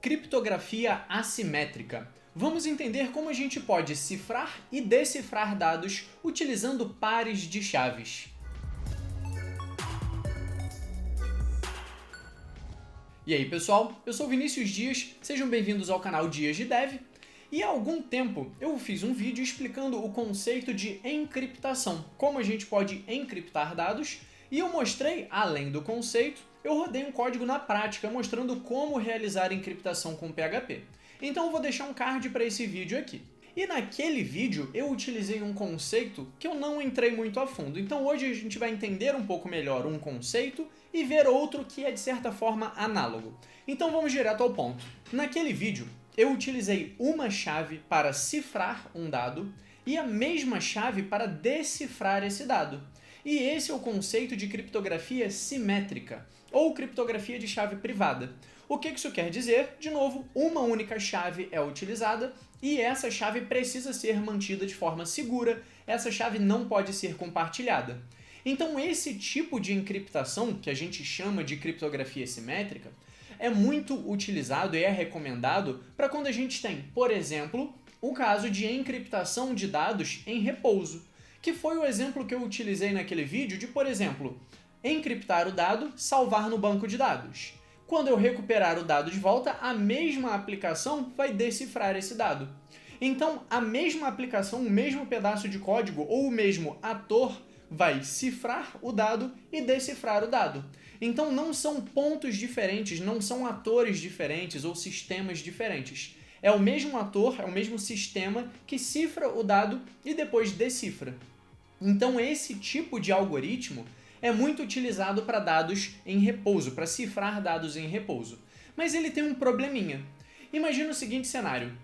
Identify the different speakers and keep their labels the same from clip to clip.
Speaker 1: Criptografia assimétrica. Vamos entender como a gente pode cifrar e decifrar dados utilizando pares de chaves. E aí, pessoal? Eu sou Vinícius Dias, sejam bem-vindos ao canal Dias de Dev. E há algum tempo eu fiz um vídeo explicando o conceito de encriptação, como a gente pode encriptar dados, e eu mostrei, além do conceito, eu rodei um código na prática mostrando como realizar encriptação com PHP. Então eu vou deixar um card para esse vídeo aqui. E naquele vídeo eu utilizei um conceito que eu não entrei muito a fundo. Então hoje a gente vai entender um pouco melhor um conceito e ver outro que é de certa forma análogo. Então vamos direto ao ponto. Naquele vídeo eu utilizei uma chave para cifrar um dado e a mesma chave para decifrar esse dado. E esse é o conceito de criptografia simétrica, ou criptografia de chave privada. O que isso quer dizer? De novo, uma única chave é utilizada e essa chave precisa ser mantida de forma segura, essa chave não pode ser compartilhada. Então esse tipo de encriptação, que a gente chama de criptografia simétrica, é muito utilizado e é recomendado para quando a gente tem, por exemplo, o caso de encriptação de dados em repouso, que foi o exemplo que eu utilizei naquele vídeo de, por exemplo, encriptar o dado, salvar no banco de dados. Quando eu recuperar o dado de volta, a mesma aplicação vai decifrar esse dado. Então, a mesma aplicação, o mesmo pedaço de código ou o mesmo ator vai cifrar o dado e decifrar o dado. Então, não são pontos diferentes, não são atores diferentes ou sistemas diferentes. É o mesmo ator, é o mesmo sistema que cifra o dado e depois decifra. Então, esse tipo de algoritmo é muito utilizado para dados em repouso, para cifrar dados em repouso. Mas ele tem um probleminha. Imagina o seguinte cenário.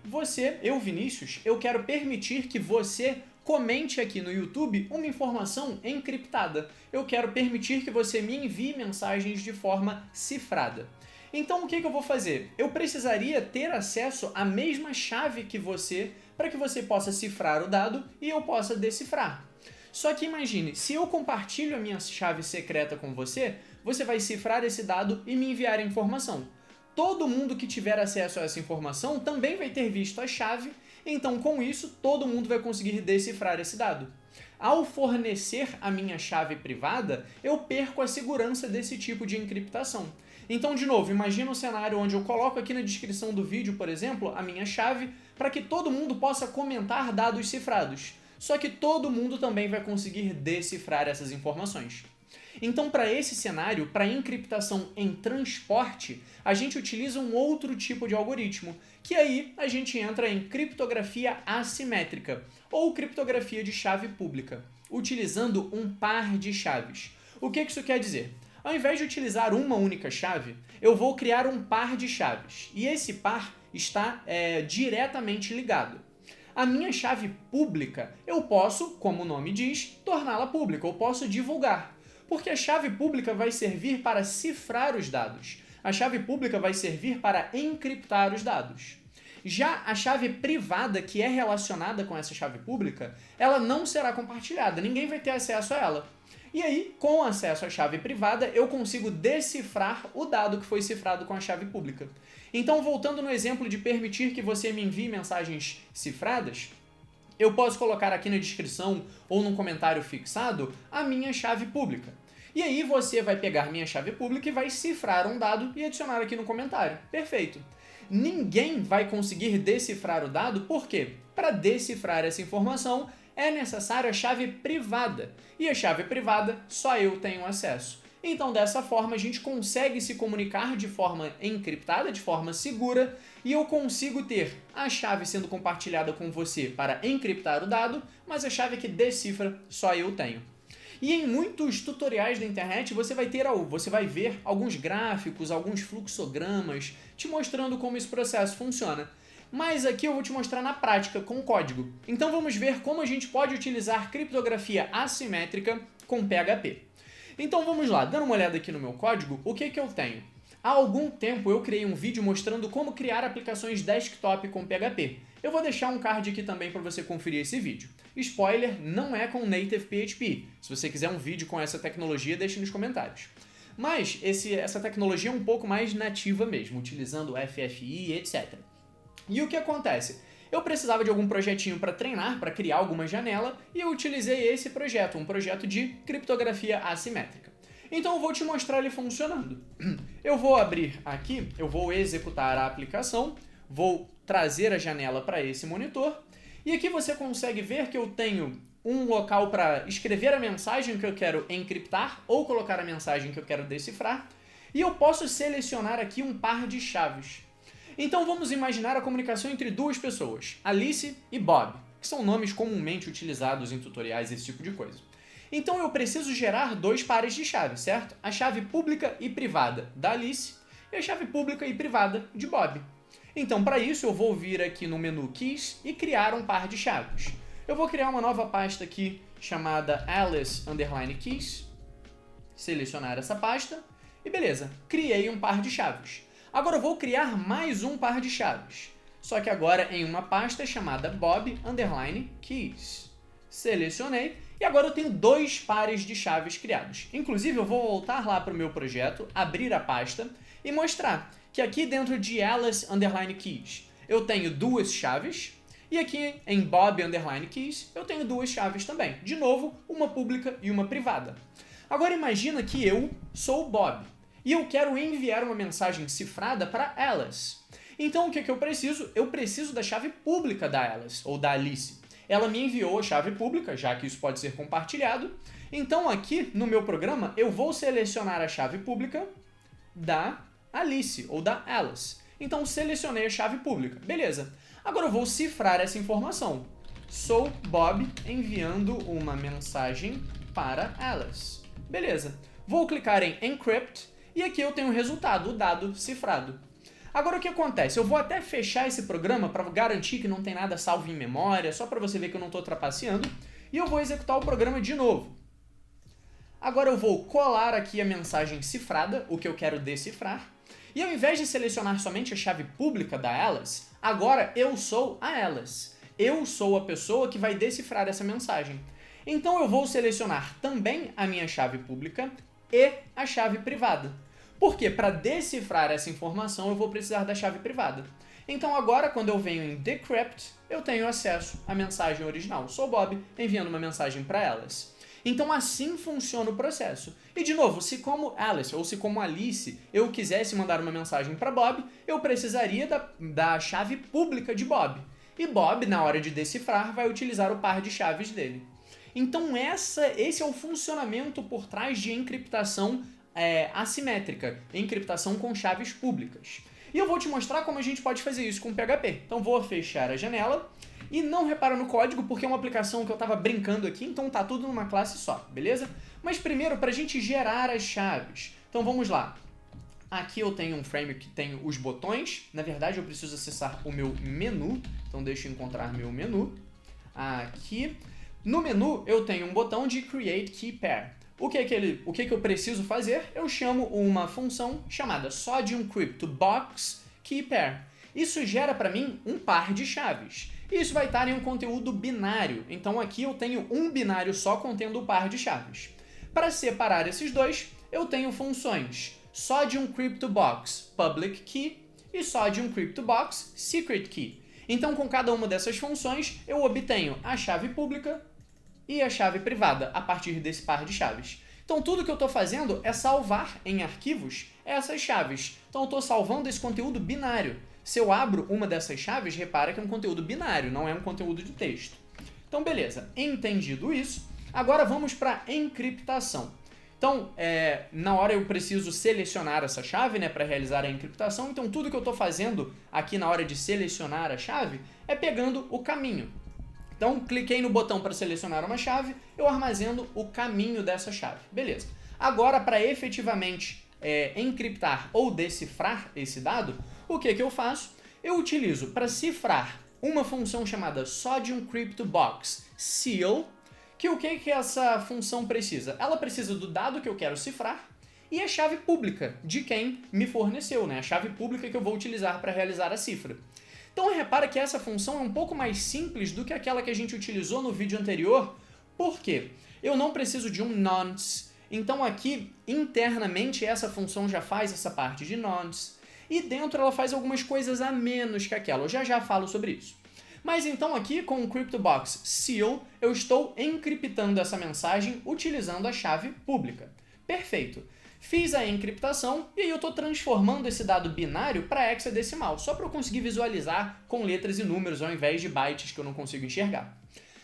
Speaker 1: Eu Vinícius, eu quero permitir que você comente aqui no YouTube uma informação encriptada. Eu quero permitir que você me envie mensagens de forma cifrada. Então o que eu vou fazer? Eu precisaria ter acesso à mesma chave que você para que você possa cifrar o dado e eu possa decifrar. Só que imagine, se eu compartilho a minha chave secreta com você, você vai cifrar esse dado e me enviar a informação. Todo mundo que tiver acesso a essa informação também vai ter visto a chave, então com isso todo mundo vai conseguir decifrar esse dado. Ao fornecer a minha chave privada, eu perco a segurança desse tipo de encriptação. Então, de novo, imagina um cenário onde eu coloco aqui na descrição do vídeo, por exemplo, a minha chave, para que todo mundo possa comentar dados cifrados. Só que todo mundo também vai conseguir decifrar essas informações. Então, para esse cenário, para encriptação em transporte, a gente utiliza um outro tipo de algoritmo, que aí a gente entra em criptografia assimétrica, ou criptografia de chave pública, utilizando um par de chaves. O que isso quer dizer? Ao invés de utilizar uma única chave, eu vou criar um par de chaves, e esse par está diretamente ligado. A minha chave pública, eu posso, como o nome diz, torná-la pública, eu posso divulgar. Porque a chave pública vai servir para cifrar os dados. A chave pública vai servir para encriptar os dados. Já a chave privada, que é relacionada com essa chave pública, ela não será compartilhada, ninguém vai ter acesso a ela. E aí, com acesso à chave privada, eu consigo decifrar o dado que foi cifrado com a chave pública. Então, voltando no exemplo de permitir que você me envie mensagens cifradas, eu posso colocar aqui na descrição ou num comentário fixado a minha chave pública. E aí você vai pegar minha chave pública e vai cifrar um dado e adicionar aqui no comentário. Perfeito. Ninguém vai conseguir decifrar o dado, por quê? Para decifrar essa informação é necessário a chave privada. E a chave privada só eu tenho acesso. Então, dessa forma, a gente consegue se comunicar de forma encriptada, de forma segura, e eu consigo ter a chave sendo compartilhada com você para encriptar o dado, mas a chave que decifra só eu tenho. E em muitos tutoriais da internet você vai ver alguns gráficos, alguns fluxogramas, te mostrando como esse processo funciona. Mas aqui eu vou te mostrar na prática, com código. Então vamos ver como a gente pode utilizar criptografia assimétrica com PHP. Então vamos lá, dando uma olhada aqui no meu código, o que eu tenho? Há algum tempo eu criei um vídeo mostrando como criar aplicações desktop com PHP. Eu vou deixar um card aqui também para você conferir esse vídeo. Spoiler, não é com Native PHP. Se você quiser um vídeo com essa tecnologia, deixe nos comentários. Mas essa tecnologia é um pouco mais nativa mesmo, utilizando FFI, etc. E o que acontece? Eu precisava de algum projetinho para treinar, para criar alguma janela, e eu utilizei esse projeto, um projeto de criptografia assimétrica. Então eu vou te mostrar ele funcionando. Eu vou abrir aqui, eu vou executar a aplicação, vou trazer a janela para esse monitor, e aqui você consegue ver que eu tenho um local para escrever a mensagem que eu quero encriptar ou colocar a mensagem que eu quero decifrar, e eu posso selecionar aqui um par de chaves. Então vamos imaginar a comunicação entre duas pessoas, Alice e Bob, que são nomes comumente utilizados em tutoriais, esse tipo de coisa. Então eu preciso gerar dois pares de chaves, certo? A chave pública e privada da Alice e a chave pública e privada de Bob. Então para isso eu vou vir aqui no menu Keys e criar um par de chaves. Eu vou criar uma nova pasta aqui chamada Alice_Keys, selecionar essa pasta e beleza, criei um par de chaves. Agora eu vou criar mais um par de chaves, só que agora em uma pasta chamada Bob_Keys. Selecionei e agora eu tenho dois pares de chaves criados. Inclusive eu vou voltar lá para o meu projeto, abrir a pasta e mostrar que aqui dentro de Alice_Keys eu tenho duas chaves e aqui em Bob_Keys eu tenho duas chaves também. De novo, uma pública e uma privada. Agora imagina que eu sou o Bob e eu quero enviar uma mensagem cifrada para Alice. Então o que eu preciso? Eu preciso da chave pública da Alice ou da Alice. Ela me enviou a chave pública, já que isso pode ser compartilhado. Então aqui no meu programa eu vou selecionar a chave pública da Alice ou da Alice. Então selecionei a chave pública. Beleza. Agora eu vou cifrar essa informação. Sou Bob enviando uma mensagem para Alice. Beleza. Vou clicar em Encrypt e aqui eu tenho o resultado, o dado cifrado. Agora o que acontece? Eu vou até fechar esse programa para garantir que não tem nada salvo em memória, só para você ver que eu não estou trapaceando, e eu vou executar o programa de novo. Agora eu vou colar aqui a mensagem cifrada, o que eu quero decifrar, e ao invés de selecionar somente a chave pública da Alice, agora eu sou a Alice. Eu sou a pessoa que vai decifrar essa mensagem. Então eu vou selecionar também a minha chave pública e a chave privada. Porque para decifrar essa informação eu vou precisar da chave privada. Então agora, quando eu venho em Decrypt, eu tenho acesso à mensagem original. Sou Bob enviando uma mensagem para Alice. Então assim funciona o processo. E de novo, se como Alice ou se como Alice eu quisesse mandar uma mensagem para Bob, eu precisaria da chave pública de Bob. E Bob, na hora de decifrar, vai utilizar o par de chaves dele. Então esse é o funcionamento por trás de encriptação assimétrica, encriptação com chaves públicas. E eu vou te mostrar como a gente pode fazer isso com PHP. Então vou fechar a janela e não repara no código porque é uma aplicação que eu estava brincando aqui, então tá tudo numa classe só, beleza? Mas primeiro, para a gente gerar as chaves. Então vamos lá. Aqui eu tenho um frame que tem os botões. Na verdade eu preciso acessar o meu menu, então deixa eu encontrar meu menu. Aqui. No menu eu tenho um botão de Create Key Pair. O que eu preciso fazer? Eu chamo uma função chamada SodiumCryptoBox_KeyPair. Isso gera para mim um par de chaves. Isso vai estar em um conteúdo binário. Então aqui eu tenho um binário só contendo o par de chaves. Para separar esses dois, eu tenho funções SodiumCryptoBox_PublicKey e SodiumCryptoBox_SecretKey. Então com cada uma dessas funções eu obtenho a chave pública e a chave privada a partir desse par de chaves. Então tudo que eu estou fazendo é salvar em arquivos essas chaves. Então eu estou salvando esse conteúdo binário. Se eu abro uma dessas chaves, repara que é um conteúdo binário, não é um conteúdo de texto. Então beleza, entendido isso, agora vamos para a encriptação. Então, na hora eu preciso selecionar essa chave, né, para realizar a encriptação. Então tudo que eu estou fazendo aqui na hora de selecionar a chave é pegando o caminho. Então, cliquei no botão para selecionar uma chave, eu armazeno o caminho dessa chave. Beleza. Agora, para efetivamente encriptar ou decifrar esse dado, o que eu faço? Eu utilizo para cifrar uma função chamada SodiumCryptoBox_Seal, que o que essa função precisa? Ela precisa do dado que eu quero cifrar e a chave pública de quem me forneceu, né? A chave pública que eu vou utilizar para realizar a cifra. Então repara que essa função é um pouco mais simples do que aquela que a gente utilizou no vídeo anterior. Por quê? Eu não preciso de um nonce, Então aqui, internamente, essa função já faz essa parte de nonce, e dentro ela faz algumas coisas a menos que aquela. Eu já falo sobre isso. Mas então aqui, com o CryptoBox Seal, eu estou encriptando essa mensagem utilizando a chave pública. Perfeito. Fiz a encriptação e aí eu estou transformando esse dado binário para hexadecimal, só para eu conseguir visualizar com letras e números ao invés de bytes que eu não consigo enxergar.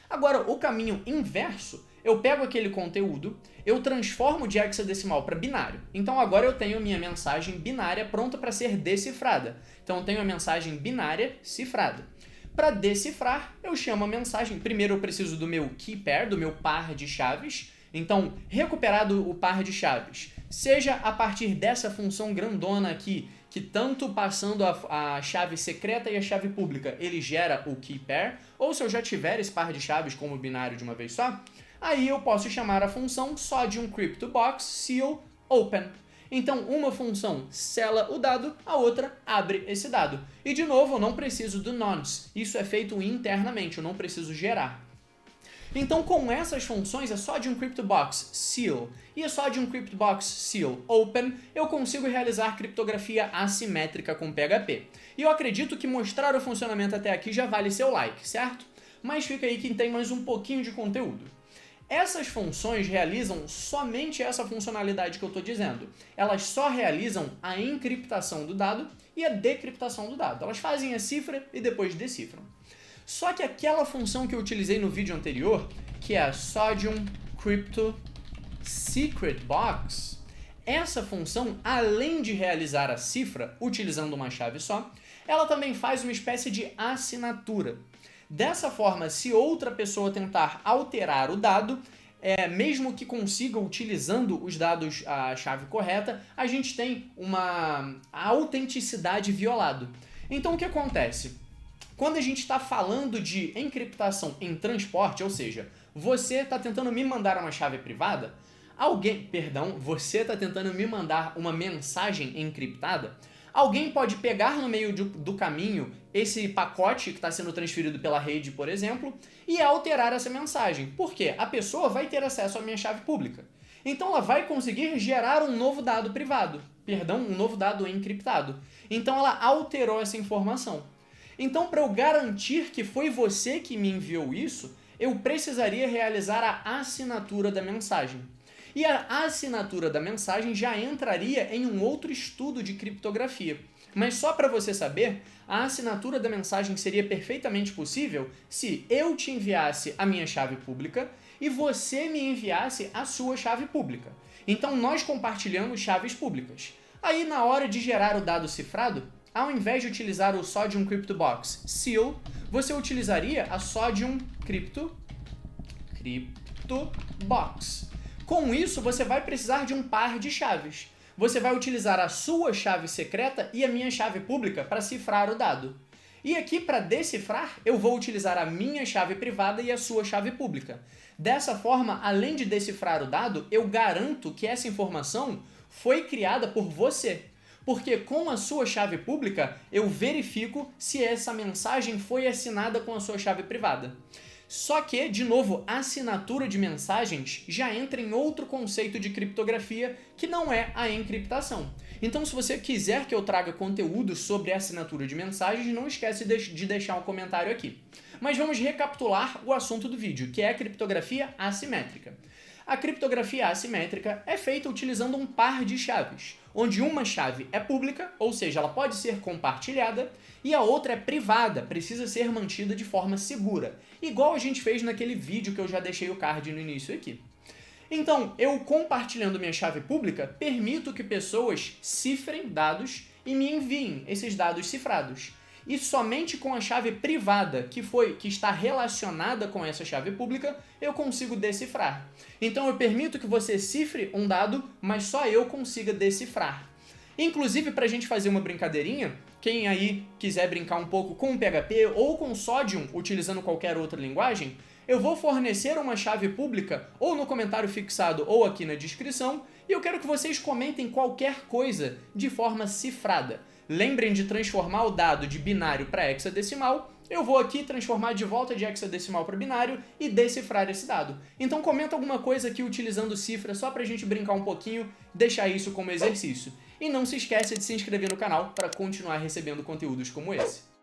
Speaker 1: Agora, o caminho inverso, eu pego aquele conteúdo, eu transformo de hexadecimal para binário. Então agora eu tenho minha mensagem binária pronta para ser decifrada. Então eu tenho a mensagem binária cifrada. Para decifrar, eu chamo a mensagem. Primeiro eu preciso do meu key pair, do meu par de chaves. Então, recuperado o par de chaves, seja a partir dessa função grandona aqui, que tanto passando a chave secreta e a chave pública, ele gera o key pair, ou se eu já tiver esse par de chaves como binário de uma vez só, aí eu posso chamar a função só de um CryptoBox Seal Open. Então, uma função sela o dado, a outra abre esse dado. E, de novo, eu não preciso do nonce. Isso é feito internamente, eu não preciso gerar. Então, com essas funções, é só de um CryptoBox Seal e é só de um CryptoBox Seal Open, eu consigo realizar criptografia assimétrica com PHP. E eu acredito que mostrar o funcionamento até aqui já vale seu like, certo? Mas fica aí que tem mais um pouquinho de conteúdo. Essas funções realizam somente essa funcionalidade que eu estou dizendo. Elas só realizam a encriptação do dado e a decriptação do dado. Elas fazem a cifra e depois decifram. Só que aquela função que eu utilizei no vídeo anterior, que é a Sodium Crypto Secret Box, essa função, além de realizar a cifra utilizando uma chave só, ela também faz uma espécie de assinatura. Dessa forma, se outra pessoa tentar alterar o dado, mesmo que consiga utilizando os dados, a chave correta, a gente tem uma autenticidade violada. Então o que acontece? Quando a gente está falando de encriptação em transporte, ou seja, você está tentando me mandar uma chave privada, você está tentando me mandar uma mensagem encriptada, alguém pode pegar no meio do caminho esse pacote que está sendo transferido pela rede, por exemplo, e alterar essa mensagem. Por quê? A pessoa vai ter acesso à minha chave pública. Então ela vai conseguir gerar um novo dado privado, um novo dado encriptado. Então ela alterou essa informação. Então, para eu garantir que foi você que me enviou isso, eu precisaria realizar a assinatura da mensagem. E a assinatura da mensagem já entraria em um outro estudo de criptografia. Mas só para você saber, a assinatura da mensagem seria perfeitamente possível se eu te enviasse a minha chave pública e você me enviasse a sua chave pública. Então, nós compartilhamos chaves públicas. Aí, na hora de gerar o dado cifrado, ao invés de utilizar o Sodium CryptoBox Seal, você utilizaria a Sodium CryptoBox. Com isso, você vai precisar de um par de chaves. Você vai utilizar a sua chave secreta e a minha chave pública para cifrar o dado. E aqui, para decifrar, eu vou utilizar a minha chave privada e a sua chave pública. Dessa forma, além de decifrar o dado, eu garanto que essa informação foi criada por você. Porque com a sua chave pública, eu verifico se essa mensagem foi assinada com a sua chave privada. Só que, de novo, a assinatura de mensagens já entra em outro conceito de criptografia que não é a encriptação. Então, se você quiser que eu traga conteúdo sobre a assinatura de mensagens, não esquece de deixar um comentário aqui. Mas vamos recapitular o assunto do vídeo, que é a criptografia assimétrica. A criptografia assimétrica é feita utilizando um par de chaves, onde uma chave é pública, ou seja, ela pode ser compartilhada, e a outra é privada, precisa ser mantida de forma segura, igual a gente fez naquele vídeo que eu já deixei o card no início aqui. Então, eu compartilhando minha chave pública, permito que pessoas cifrem dados e me enviem esses dados cifrados. E somente com a chave privada, que está relacionada com essa chave pública, eu consigo decifrar. Então eu permito que você cifre um dado, mas só eu consiga decifrar. Inclusive, para a gente fazer uma brincadeirinha, quem aí quiser brincar um pouco com PHP ou com Sodium, utilizando qualquer outra linguagem, eu vou fornecer uma chave pública ou no comentário fixado ou aqui na descrição, e eu quero que vocês comentem qualquer coisa de forma cifrada. lembrem de transformar o dado de binário para hexadecimal. Eu vou aqui transformar de volta de hexadecimal para binário e decifrar esse dado. Então comenta alguma coisa aqui utilizando cifra só pra gente brincar um pouquinho, deixar isso como exercício. E não se esqueça de se inscrever no canal para continuar recebendo conteúdos como esse.